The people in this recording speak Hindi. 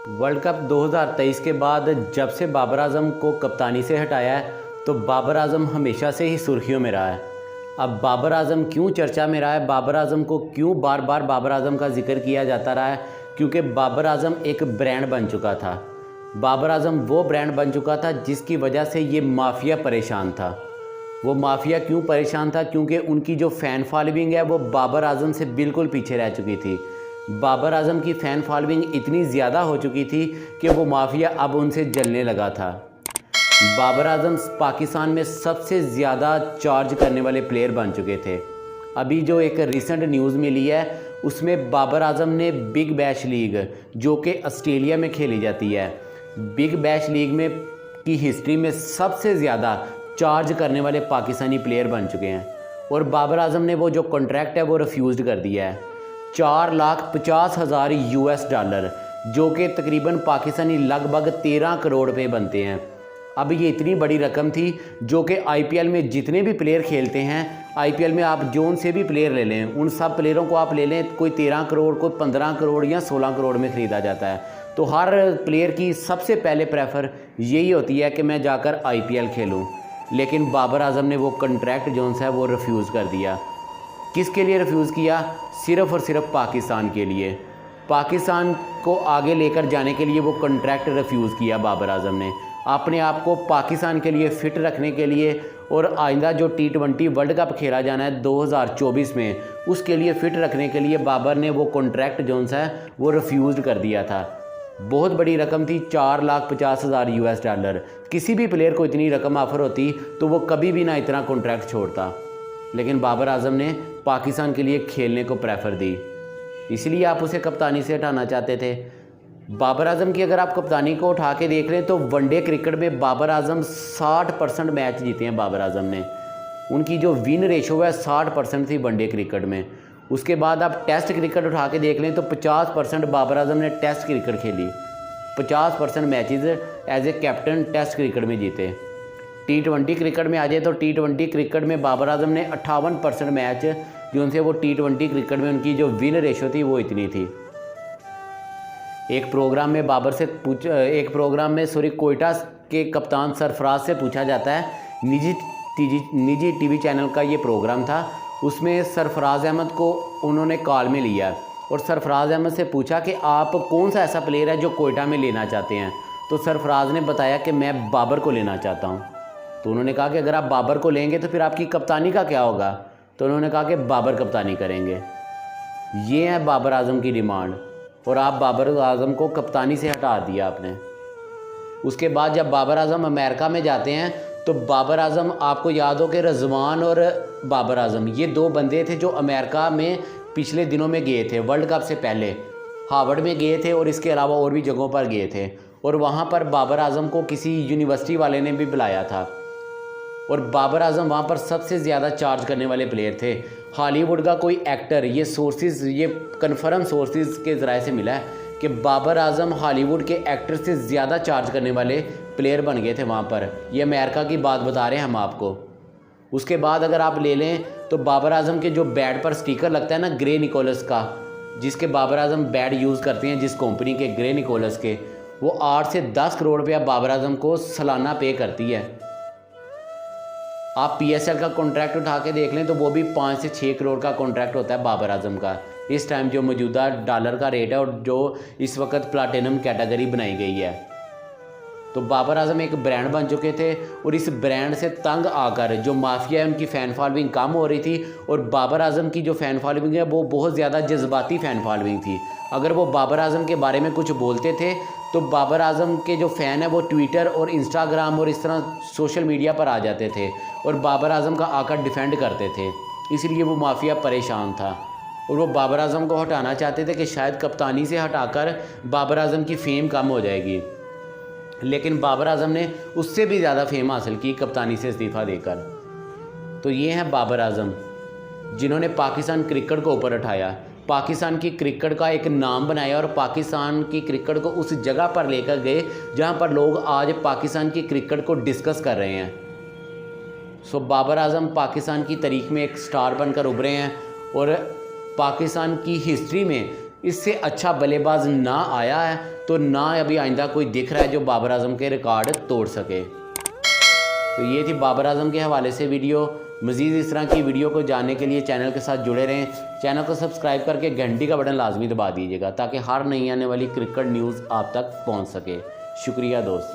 वर्ल्ड कप 2023 के बाद जब से बाबर आजम को कप्तानी से हटाया है तो बाबर आजम हमेशा से ही सुर्खियों में रहा है। अब बाबर आजम क्यों चर्चा में रहा है, बाबर आजम को क्यों बार बार बाबर आजम का जिक्र किया जाता रहा है, क्योंकि बाबर आजम एक ब्रांड बन चुका था। बाबर आजम वो ब्रांड बन चुका था जिसकी वजह से ये माफिया परेशान था। वो माफिया क्यों परेशान था? क्योंकि उनकी जो फ़ैन फॉलोइंग है वो बाबर आजम से बिल्कुल पीछे रह चुकी थी। बाबर आजम की फ़ैन फॉलोइंग इतनी ज़्यादा हो चुकी थी कि वो माफिया अब उनसे जलने लगा था। बाबर आजम पाकिस्तान में सबसे ज़्यादा चार्ज करने वाले प्लेयर बन चुके थे। अभी जो एक रिसेंट न्यूज़ मिली है उसमें बाबर आजम ने बिग बैश लीग, जो कि ऑस्ट्रेलिया में खेली जाती है, बिग बैश लीग में की हिस्ट्री में सबसे ज़्यादा चार्ज करने वाले पाकिस्तानी प्लेयर बन चुके हैं। और बाबर आजम ने वो जो कॉन्ट्रैक्ट है वो रिफ्यूज़ कर दिया है। 4,50,000 US डॉलर, जो कि तकरीबन पाकिस्तानी लगभग 13 करोड़ रुपये बनते हैं। अब ये इतनी बड़ी रकम थी जो कि IPL में जितने भी प्लेयर खेलते हैं, IPL में आप जोन से भी प्लेयर ले लें, उन सब प्लेयरों को आप ले लें, कोई 13 करोड़, कोई 15 करोड़ या 16 करोड़ में ख़रीदा जाता है। तो हर प्लेयर की सबसे पहले प्रेफर यही होती है कि मैं जाकर IPL खेलूँ। लेकिन बाबर आजम ने वो कॉन्ट्रैक्ट जोन सा है वो रिफ्यूज़ कर दिया। किसके लिए रिफ्यूज़ किया? सिर्फ़ और सिर्फ पाकिस्तान के लिए। पाकिस्तान को आगे लेकर जाने के लिए वो कॉन्ट्रैक्ट रिफ्यूज़ किया बाबर आजम ने, अपने आप को पाकिस्तान के लिए फ़िट रखने के लिए। और आइंदा जो T20 वर्ल्ड कप खेला जाना है 2024 में, उसके लिए फ़िट रखने के लिए बाबर ने वो कॉन्ट्रैक्ट जोन सा है वो रिफ्यूज़ कर दिया था। बहुत बड़ी रकम थी, 4,50,000 US डॉलर। किसी भी प्लेयर को इतनी रकम ऑफ़र होती तो वो कभी भी ना इतना कॉन्ट्रैक्ट छोड़ता। लेकिन बाबर आजम ने पाकिस्तान के लिए खेलने को प्रेफर दी, इसलिए आप उसे कप्तानी से हटाना चाहते थे। बाबर आजम की अगर आप कप्तानी को उठा के देख लें तो वनडे क्रिकेट में बाबर आजम 60% मैच जीते हैं बाबर आजम ने। उनकी जो विन रेशो है 60% थी वनडे क्रिकेट में। उसके बाद आप टेस्ट क्रिकेट उठा के देख लें तो 50% बाबर आजम ने टेस्ट क्रिकेट खेली, 50% matches as a captain test cricket में जीते। T20 क्रिकेट में आ जाए तो T20 क्रिकेट में बाबर आजम ने 58% मैच जो उनसे वो T20 क्रिकेट में उनकी जो विन रेशो थी वो इतनी थी। एक प्रोग्राम में कोयटा के कप्तान सरफराज से पूछा जाता है, निजी टीवी चैनल का ये प्रोग्राम था, उसमें सरफराज अहमद को उन्होंने कॉल में लिया और सरफराज अहमद से पूछा कि आप कौन सा ऐसा प्लेयर है जो कोयटा में लेना चाहते हैं। तो सरफराज ने बताया कि मैं बाबर को लेना चाहता हूँ। तो उन्होंने कहा कि अगर आप बाबर को लेंगे तो फिर आपकी कप्तानी का क्या होगा? तो उन्होंने कहा कि बाबर कप्तानी करेंगे। ये है बाबर आजम की डिमांड, और आप बाबर आजम को कप्तानी से हटा दिया आपने। उसके बाद जब बाबर आजम अमेरिका में जाते हैं तो बाबर आजम, आपको याद हो कि रजवान और बाबर आजम ये दो बंदे थे जो अमेरिका में पिछले दिनों में गए थे, वर्ल्ड कप से पहले हार्वर्ड में गए थे और इसके अलावा और भी जगहों पर गए थे। और वहाँ पर बाबर आजम को किसी यूनिवर्सिटी वाले ने भी बुलाया था और बाबर आजम वहाँ पर सबसे ज़्यादा चार्ज करने वाले प्लेयर थे। हॉलीवुड का कोई एक्टर, ये सोर्सेज, ये कन्फर्म सोर्सेज के ज़राए से मिला है कि बाबर आजम हॉलीवुड के एक्टर से ज़्यादा चार्ज करने वाले प्लेयर बन गए थे वहाँ पर। ये अमेरिका की बात बता रहे हैं हम आपको। उसके बाद अगर आप ले लें तो बाबर आजम के जो बैट पर स्टिकर लगता है ना ग्रे निकोलस का, जिसके बाबर आजम बैट यूज़ करते हैं जिस कंपनी के, ग्रे निकोलस के, वो 8 से 10 करोड़ रुपया बाबर आजम को सालाना पे करती है। आप PSL का कॉन्ट्रैक्ट उठा के देख लें तो वो भी 5 से 6 करोड़ का कॉन्ट्रैक्ट होता है बाबर आजम का, इस टाइम जो मौजूदा डॉलर का रेट है और जो इस वक्त प्लाटिनम कैटेगरी बनाई गई है। तो बाबर आजम एक ब्रांड बन चुके थे और इस ब्रांड से तंग आकर जो माफिया है उनकी फ़ैन फॉलोइंग कम हो रही थी और बाबर आजम की जो फ़ैन फॉलोइंग है वो बहुत ज़्यादा जज्बाती फ़ैन फॉलोइंग थी। अगर वो बाबर आजम के बारे में कुछ बोलते थे तो बाबर आजम के जो फ़ैन है वो ट्विटर और इंस्टाग्राम और इस तरह सोशल मीडिया पर आ जाते थे और बाबर आजम का आकर डिफेंड करते थे। इसलिए वो माफिया परेशान था और वो बाबर आजम को हटाना चाहते थे कि शायद कप्तानी से हटाकर बाबर आजम की फ़ेम कम हो जाएगी। लेकिन बाबर आजम ने उससे भी ज़्यादा फेम हासिल की कप्तानी से इस्तीफ़ा देकर। तो ये हैं बाबर आजम जिन्होंने पाकिस्तान क्रिकेट को ऊपर उठाया, पाकिस्तान की क्रिकेट का एक नाम बनाया और पाकिस्तान की क्रिकेट को उस जगह पर लेकर गए जहां पर लोग आज पाकिस्तान की क्रिकेट को डिस्कस कर रहे हैं। सो बाबर आजम पाकिस्तान की तारीख में एक स्टार बनकर उभरे हैं और पाकिस्तान की हिस्ट्री में इससे अच्छा बल्लेबाज ना आया है तो ना अभी आइंदा कोई दिख रहा है जो बाबर आजम के रिकॉर्ड तोड़ सके। तो ये थी बाबर आजम के हवाले से वीडियो। मज़ीद इस तरह की वीडियो को जानने के लिए चैनल के साथ जुड़े रहें। चैनल को सब्सक्राइब करके घंटी का बटन लाजमी दबा दीजिएगा ताकि हर नई आने वाली क्रिकेट न्यूज़ आप तक पहुंच सके। शुक्रिया दोस्तों।